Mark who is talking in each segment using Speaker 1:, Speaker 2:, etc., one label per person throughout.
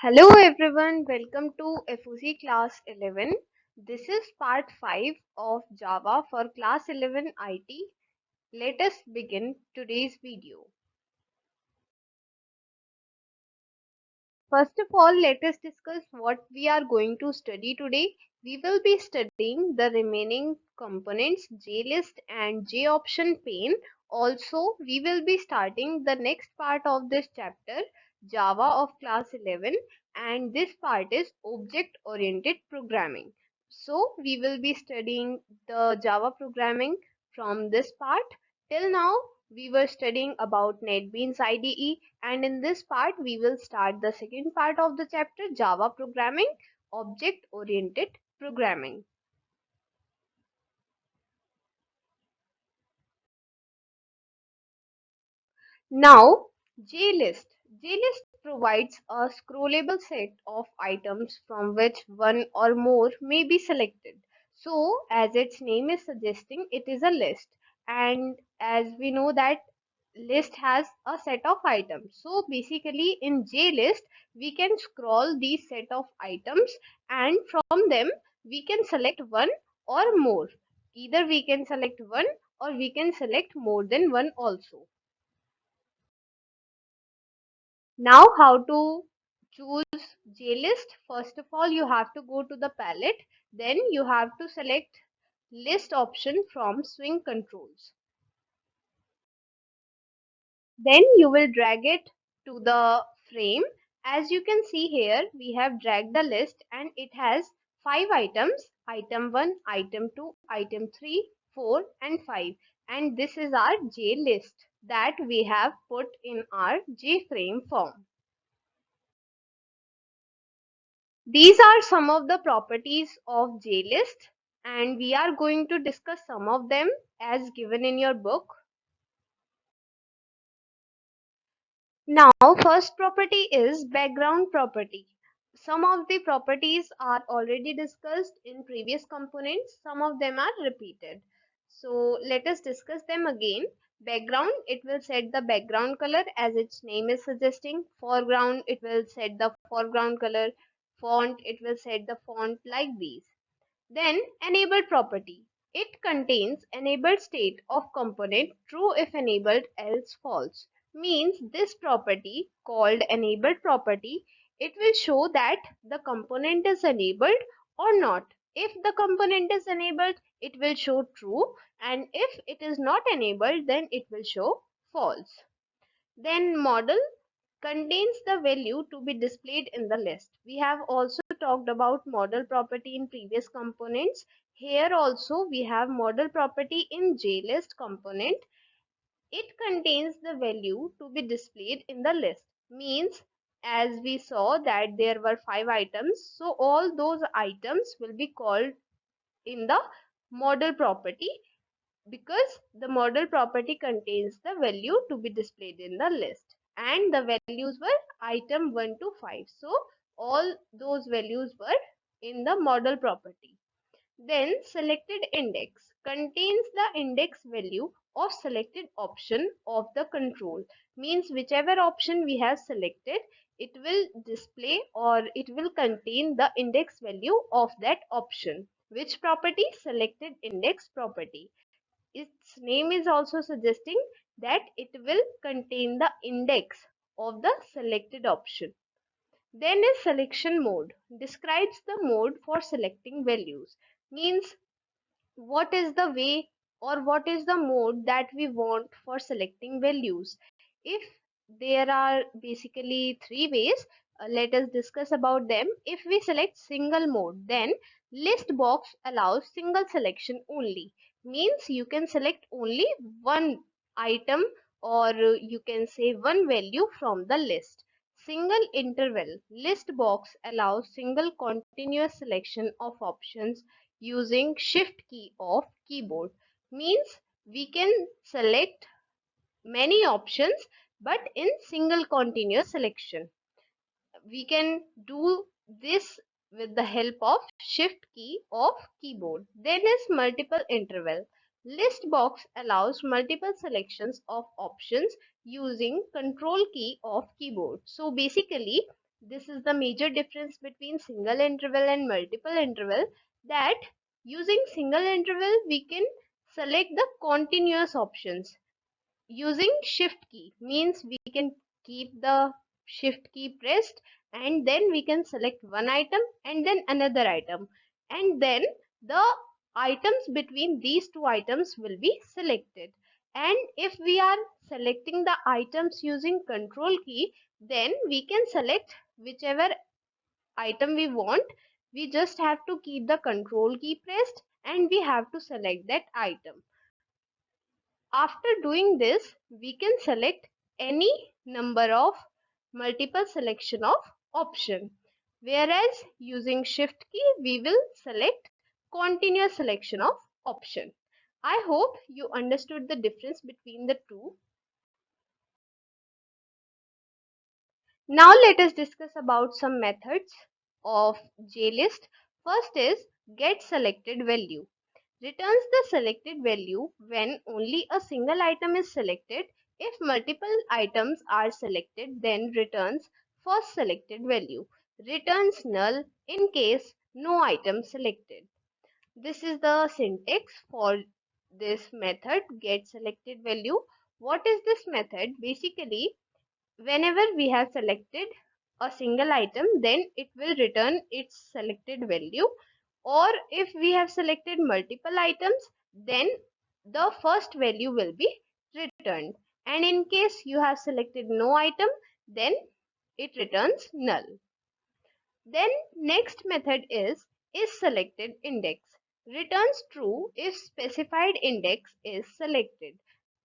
Speaker 1: Hello everyone, welcome to FOC Class 11. This is part 5 of Java for Class 11 IT. Let us begin today's video. First of all, let us discuss what we are going to study today. We will be studying the remaining components JList and JOption pane. Also, we will be starting the next part of this chapter, Java of class 11, and this part is object oriented programming. So, we will be studying the Java programming from this part. Till now, we were studying about NetBeans IDE, and in this part we will start the second part of the chapter, Java programming, object oriented programming. Now, JList. JList provides a scrollable set of items from which one or more may be selected. So, as its name is suggesting, it is a list. And as we know that list has a set of items. So, basically in JList, we can scroll these set of items and from them we can select one or more. Either we can select one or we can select more than one also. Now, how to choose JList? First of all, you have to go to the palette. Then you have to select list option from swing controls. Then you will drag it to the frame. As you can see here, we have dragged the list and it has 5 items: item 1, item 2, item 3, 4 and 5. And this is our J list that we have put in our J frame form. These are some of the properties of JList, and we are going to discuss some of them as given in your book. Now, first property is background property. Some of the properties are already discussed in previous components, some of them are repeated. So let us discuss them again. Background, it will set the background color as its name is suggesting. Foreground, it will set the foreground color. Font, it will set the font like these. Then enabled property. It contains enabled state of component true if enabled else false. Means this property called enabled property, it will show that the component is enabled or not. If the component is enabled, it will show true, and if it is not enabled, then it will show false. Then model contains the value to be displayed in the list. We have also talked about model property in previous components. Here also we have model property in JList component. It contains the value to be displayed in the list. Means as we saw that there were 5 items, so all those items will be called in the model property because the model property contains the value to be displayed in the list, and the values were item 1 to 5, so all those values were in the model property. Then selected index contains the index value of selected option of the control. Means whichever option we have selected, it will display or it will contain the index value of that option. Which property? Selected index property. Its name is also suggesting that it will contain the index of the selected option. Then is selection mode. Describes the mode for selecting values. Means what is the way or what is the mode that we want for selecting values. If there are basically 3 ways, let us discuss about them. If we select single mode, then list box allows single selection only. Means you can select only one item or you can say one value from the list. Single interval list box allows single continuous selection of options using shift key of keyboard. Means we can select many options but in single continuous selection. We can do this with the help of shift key of keyboard. Then is multiple interval. List box allows multiple selections of options using control key of keyboard. So basically This is the major difference between single interval and multiple interval, that using single interval we can select the continuous options. Using shift key means we can keep the shift key pressed and then we can select one item and then another item, and then the items between these two items will be selected. And if we are selecting the items using control key, then we can select whichever item we want. We just have to keep the control key pressed and we have to select that item. After doing this, we can select any number of multiple selection of option. Whereas using shift key, we will select continuous selection of option. I hope you understood the difference between the two. Now let us discuss about some methods of JList. First is get selected value. Returns the selected value when only a single item is selected. If multiple items are selected, then returns first selected value. Returns null in case no item selected. This is the syntax for this method, get selected value. What is this method? Basically, whenever we have selected a single item, then it will return its selected value, or if we have selected multiple items, then the first value will be returned, and in case you have selected no item, then it returns null. Then next method is selected index. Returns true if specified index is selected.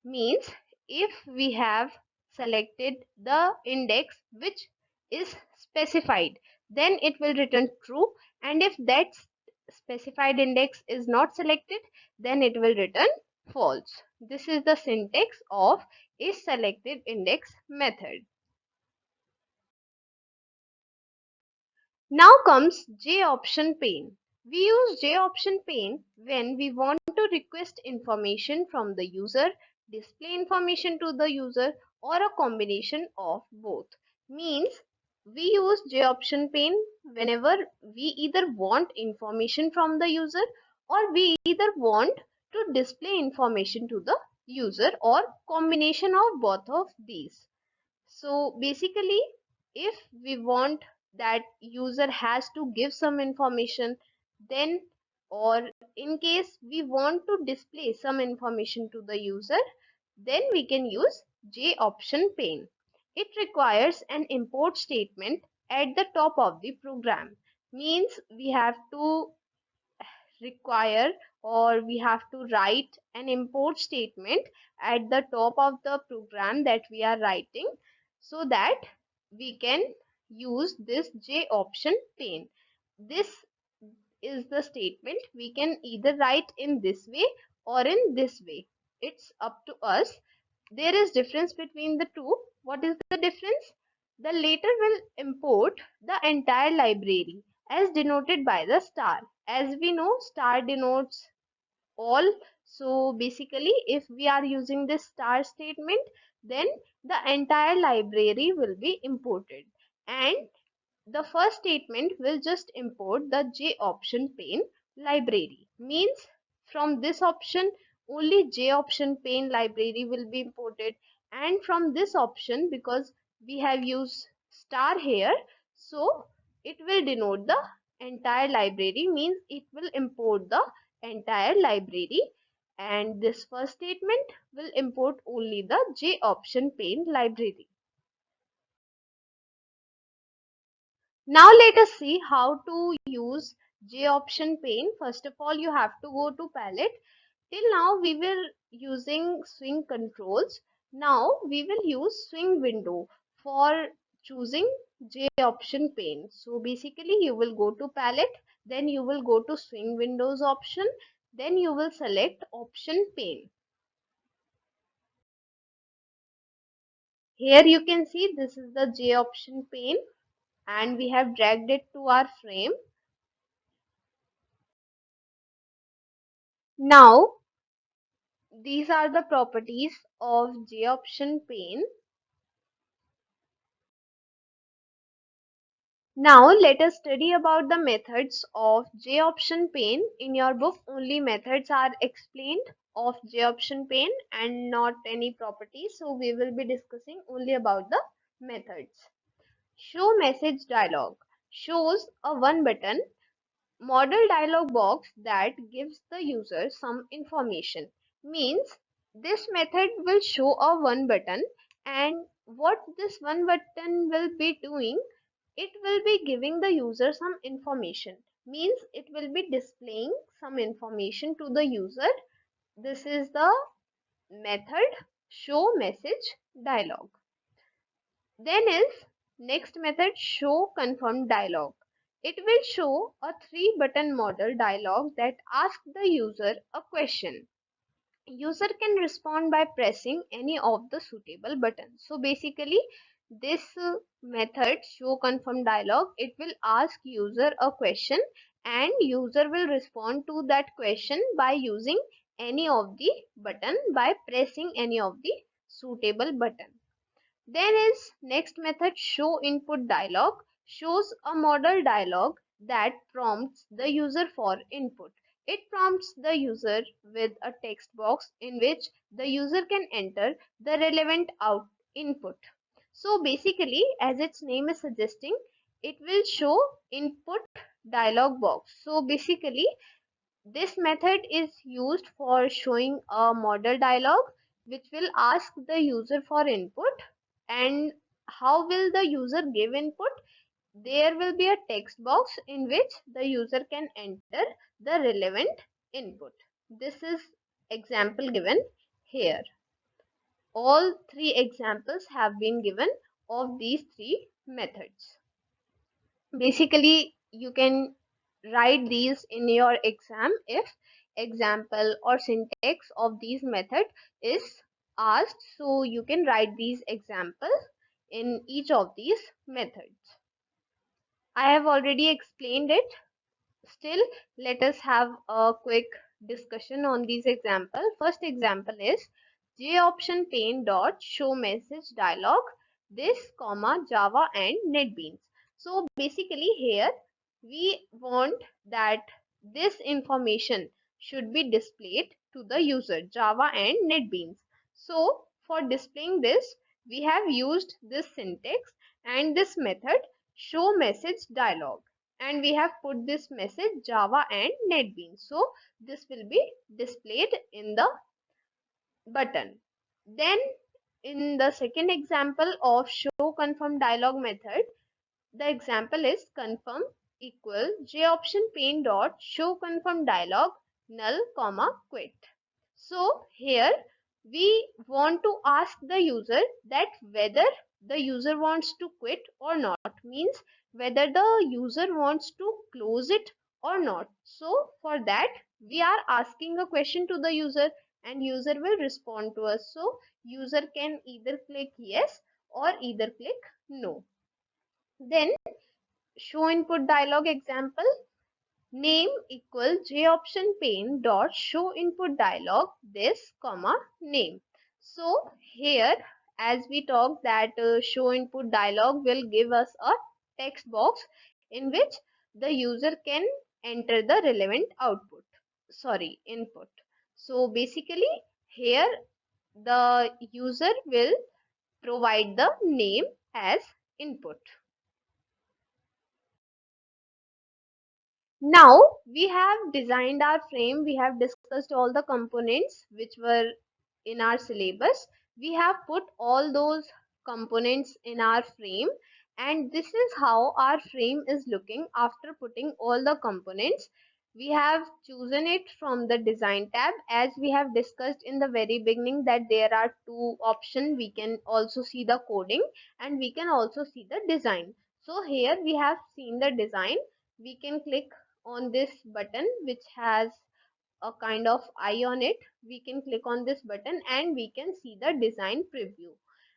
Speaker 1: Means if we have selected the index which is specified, then it will return true, and if that specified index is not selected, then it will return false. This is the syntax of is selected index method. Now comes J option pane. We use J option pane when we want to request information from the user, display information to the user, or a combination of both. Means we use J option pane whenever we either want information from the user or we either want to display information to the user, or combination of both of these. So basically, if we want that user has to give some information, then, or in case we want to display some information to the user, then we can use J option pane. It requires an import statement at the top of the program. Means we have to require, or we have to write an import statement at the top of the program that we are writing, so that we can use this J option pane. This is the statement. We can either write in this way or in this way. It's up to us. There is difference between the two. What is the difference? The later will import the entire library as denoted by the star. As we know, star denotes all. So basically, if we are using this star statement, then the entire library will be imported, and the first statement will just import the J option pane library. Means from this option only J option pane library will be imported, and from this option, because we have used star here, so it will denote the entire library. Means it will import the entire library, and this first statement will import only the J option pane library. Now let us see how to use J option pane. First of all, you have to go to palette. Till now we were using swing controls. Now we will use swing window for choosing J option pane. So basically you will go to palette, then you will go to swing windows option, then you will select option pane. Here you can see this is the J option pane, and we have dragged it to our frame. Now these are the properties of J option pane. Now let us study about the methods of J option pane. In your book only methods are explained of J option pane and not any properties. So we will be discussing only about the methods. Show message dialog shows a one button model dialog box that gives the user some information. Means this method will show a one button, and what this one button will be doing, it will be giving the user some information. Means it will be displaying some information to the user. This is the method show message dialog. Then is next method show confirmed dialog. It will show a three button model dialog that asks the user a question. User can respond by pressing any of the suitable buttons. So basically this method show confirm dialog, it will ask user a question and user will respond to that question by using any of the button, by pressing any of the suitable button. Then is next method show input dialog shows a model dialog that prompts the user for input. It prompts the user with a text box in which the user can enter the relevant input. So basically, as its name is suggesting, it will show input dialog box. So basically, this method is used for showing a model dialog which will ask the user for input. And how will the user give input? There will be a text box in which the user can enter the relevant input. This is example given here. All three examples have been given of these three methods. Basically you can write these in your exam if example or syntax of these method is asked, so you can write these examples in each of these methods. I have already explained it. Still, let us have a quick discussion on these examples. First example is J option pane dot show message dialog this comma Java and NetBeans. So basically here we want that this information should be displayed to the user Java and NetBeans. So for displaying this we have used this syntax and this method show message dialog, and we have put this message Java and NetBeans. So this will be displayed in the button. Then in the second example of show confirm dialog method, the example is confirm equal J option pane dot show confirm dialog null comma quit. So here we want to ask the user that whether the user wants to quit or not, means whether the user wants to close it or not. So for that we are asking a question to the user and user will respond to us. So user can either click yes or either click no. Then show input dialog example name equal J option pane dot show input dialog this comma name. So here as we talked that show input dialog will give us a text box in which the user can enter the relevant input. So basically here the user will provide the name as input. Now we have designed our frame, we have discussed all the components which were in our syllabus. We have put all those components in our frame, and this is how our frame is looking after putting all the components. We have chosen it from the design tab, as we have discussed in the very beginning that there are two options. We can also see the coding and we can also see the design. So here we have seen the design. We can click on this button which has a kind of eye on it. We can click on this button and we can see the design preview,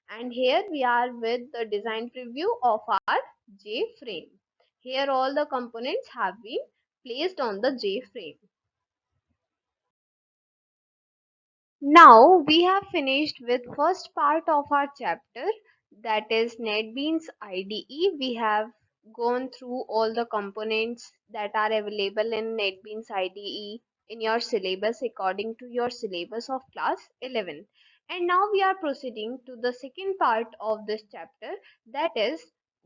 Speaker 1: and here we are with the design preview of our J frame. Here all the components have been placed on the J frame. Now we have finished with first part of our chapter, that is NetBeans IDE. We have gone through all the components that are available in NetBeans IDE in your syllabus according to your syllabus of class 11. And now we are proceeding to the second part of this chapter, that is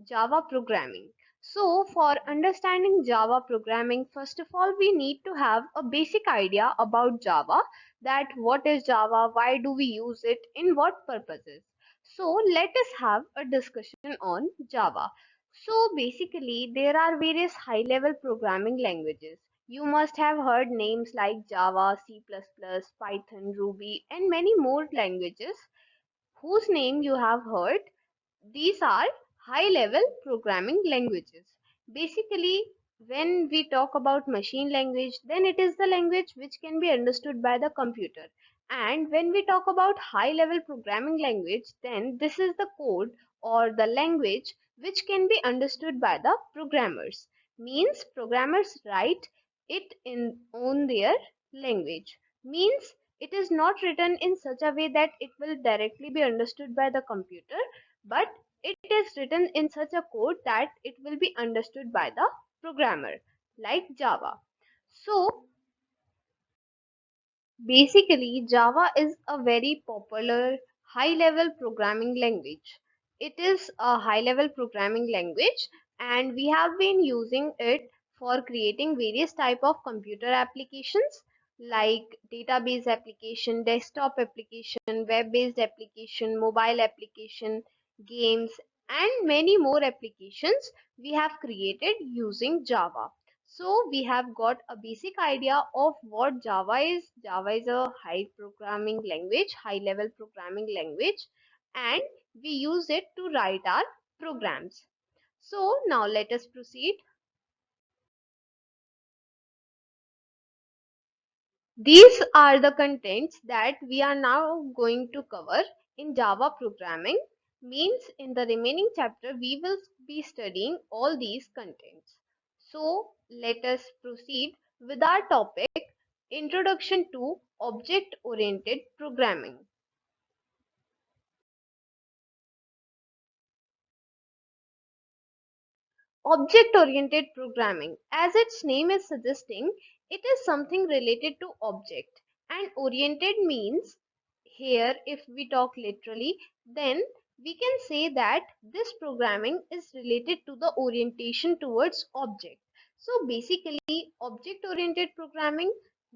Speaker 1: Java programming. So for understanding Java programming, first of all, we need to have a basic idea about Java, that what is Java, why do we use it, in what purposes. So let us have a discussion on Java. So basically, there are various high level programming languages. You must have heard names like Java, C++, Python, Ruby, and many more languages whose name you have heard. These are high level programming languages. Basically, when we talk about machine language, then it is the language which can be understood by the computer. And when we talk about high level programming language, then this is the code or the language which can be understood by the programmers. Means programmers write it in on their language. Means it is not written in such a way that it will directly be understood by the computer, but it is written in such a code that it will be understood by the programmer, like Java. So basically, Java is a very popular high level programming language. It is a high level programming language, and we have been using it for creating various type of computer applications like database application, desktop application, web based application, mobile application, games, and many more applications we have created using Java. So we have got a basic idea of what Java is. Java is a high programming language, high level programming language, and we use it to write our programs. So now let us proceed. These are the contents that we are now going to cover in Java programming. Means in the remaining chapter we will be studying all these contents. So let us proceed with our topic, Introduction to Object Oriented Programming. Object-oriented programming, as its name is suggesting, it is something related to object, and oriented means, here if we talk literally, then we can say that this programming is related to the orientation towards object. So basically, object-oriented programming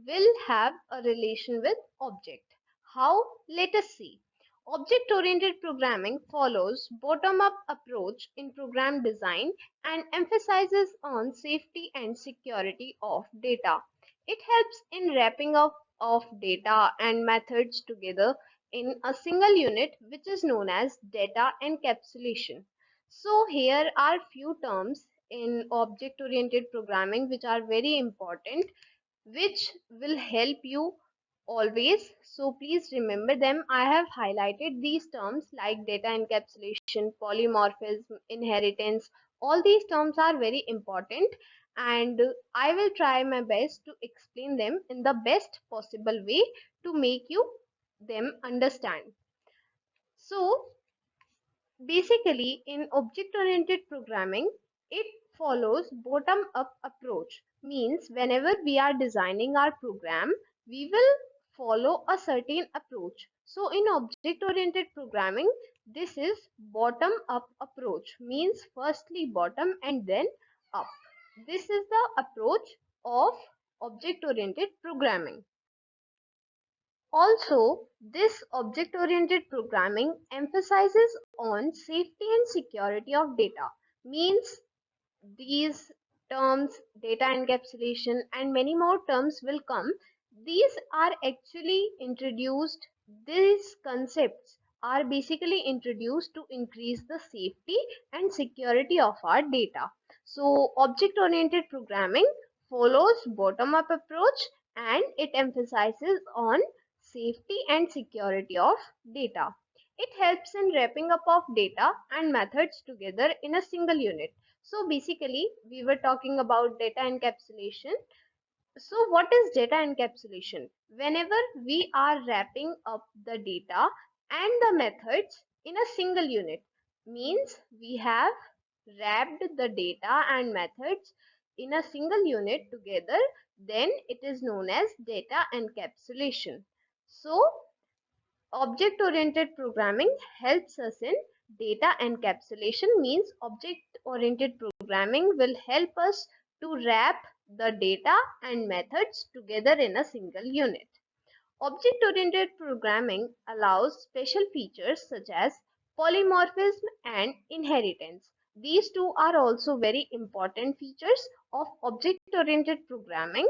Speaker 1: will have a relation with object. How? Let us see. Object-oriented programming follows bottom-up approach in program design and emphasizes on safety and security of data. It helps in wrapping up of data and methods together in a single unit, which is known as data encapsulation. So here are few terms in object oriented programming which are very important, which will help you always. So please remember them. I have highlighted these terms like data encapsulation, polymorphism, inheritance. All these terms are very important, and I will try my best to explain them in the best possible way to make you them understand. So basically, in object-oriented programming, it follows bottom-up approach. Means whenever we are designing our program, we will follow a certain approach. So in object-oriented programming, this is bottom-up approach. Means firstly bottom and then up. This is the approach of object-oriented programming. Also, this object-oriented programming emphasizes on safety and security of data. Means these terms, data encapsulation, and many more terms will come. These are actually introduced, these concepts are basically introduced to increase the safety and security of our data. So object-oriented programming follows bottom-up approach, and it emphasizes on safety and security of data. It helps in wrapping up of data and methods together in a single unit. So basically, we were talking about data encapsulation. So what is data encapsulation? Whenever we are wrapping up the data and the methods in a single unit, means we have wrapped the data and methods in a single unit together, then it is known as data encapsulation. So, object oriented programming helps us in data encapsulation, means object oriented programming will help us to wrap the data and methods together in a single unit. Object-oriented programming allows special features such as polymorphism and inheritance. These two are also very important features of object-oriented programming.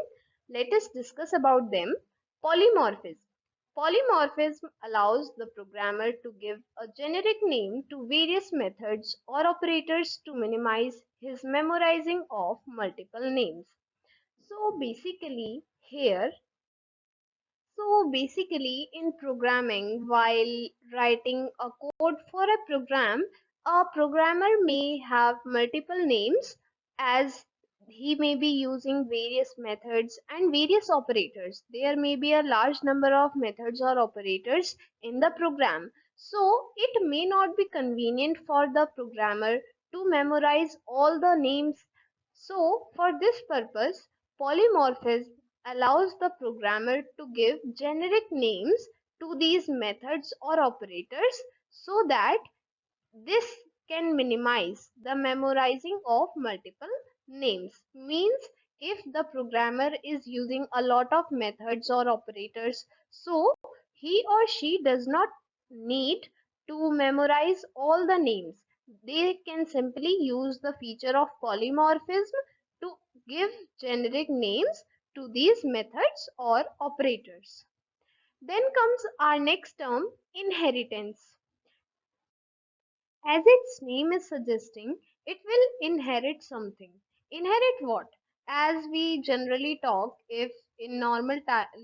Speaker 1: Let us discuss about them. Polymorphism. Polymorphism allows the programmer to give a generic name to various methods or operators to minimize his memorizing of multiple names. So basically, in programming, while writing a code for a program, a programmer may have multiple names as he may be using various methods and various operators. There may be a large number of methods or operators in the program. So it may not be convenient for the programmer to memorize all the names. So for this purpose, polymorphism allows the programmer to give generic names to these methods or operators so that this can minimize the memorizing of multiple names. Means if the programmer is using a lot of methods or operators, so he or she does not need to memorize all the names. They can simply use the feature of polymorphism to give generic names to these methods or operators. Then comes our next term, inheritance. As its name is suggesting, it will inherit something. Inherit what? As we generally talk, if in normal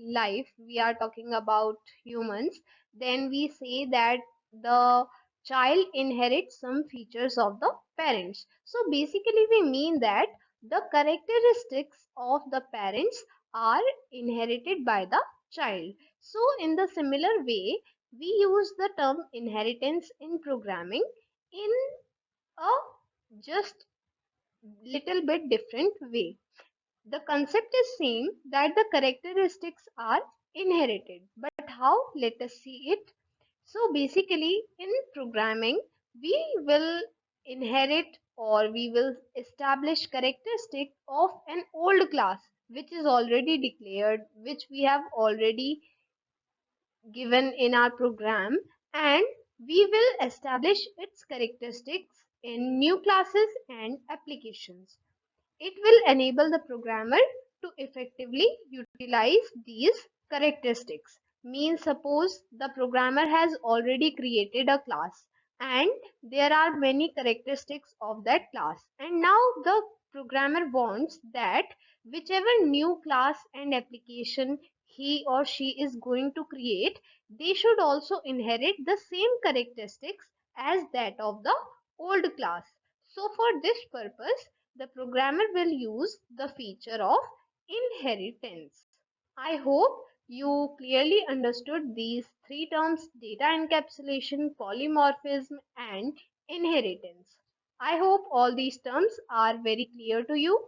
Speaker 1: life we are talking about humans, then we say that the child inherits some features of the parents. So basically, we mean that the characteristics of the parents are inherited by the child. So, in the similar way, we use the term inheritance in programming in a just little bit different way. The concept is same, that the characteristics are inherited, but how? Let us see it. So basically in programming we will inherit or we will establish characteristic of an old class which is already declared, which we have already given in our program, and we will establish its characteristics in new classes and applications. It will enable the programmer to effectively utilize these characteristics. Means suppose the programmer has already created a class and there are many characteristics of that class, and now the programmer wants that whichever new class and application he or she is going to create, they should also inherit the same characteristics as that of the old class. So for this purpose, the programmer will use the feature of inheritance. I hope you clearly understood these three terms: data encapsulation, polymorphism, and inheritance. I hope all these terms are very clear to you.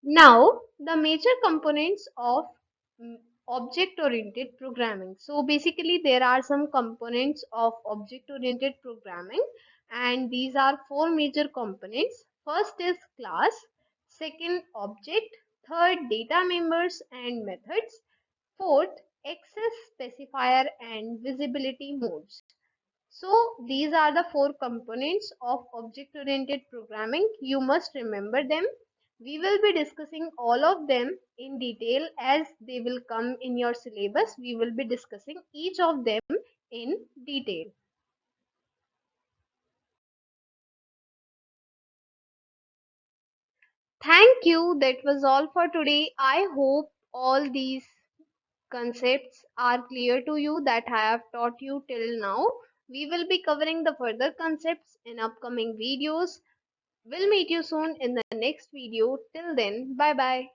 Speaker 1: Now, the major components of object-oriented programming. So basically, there are some components of object-oriented programming, and these are four major components. First is class, second object, third data members and methods, fourth access specifier and visibility modes. So these are the four components of object-oriented programming. You must remember them. We will be discussing all of them in detail as they will come in your syllabus. We will be discussing each of them in detail. Thank you. That was all for today. I hope all these concepts are clear to you that I have taught you till now. We will be covering the further concepts in upcoming videos. We'll meet you soon in the next video. Till then, bye bye.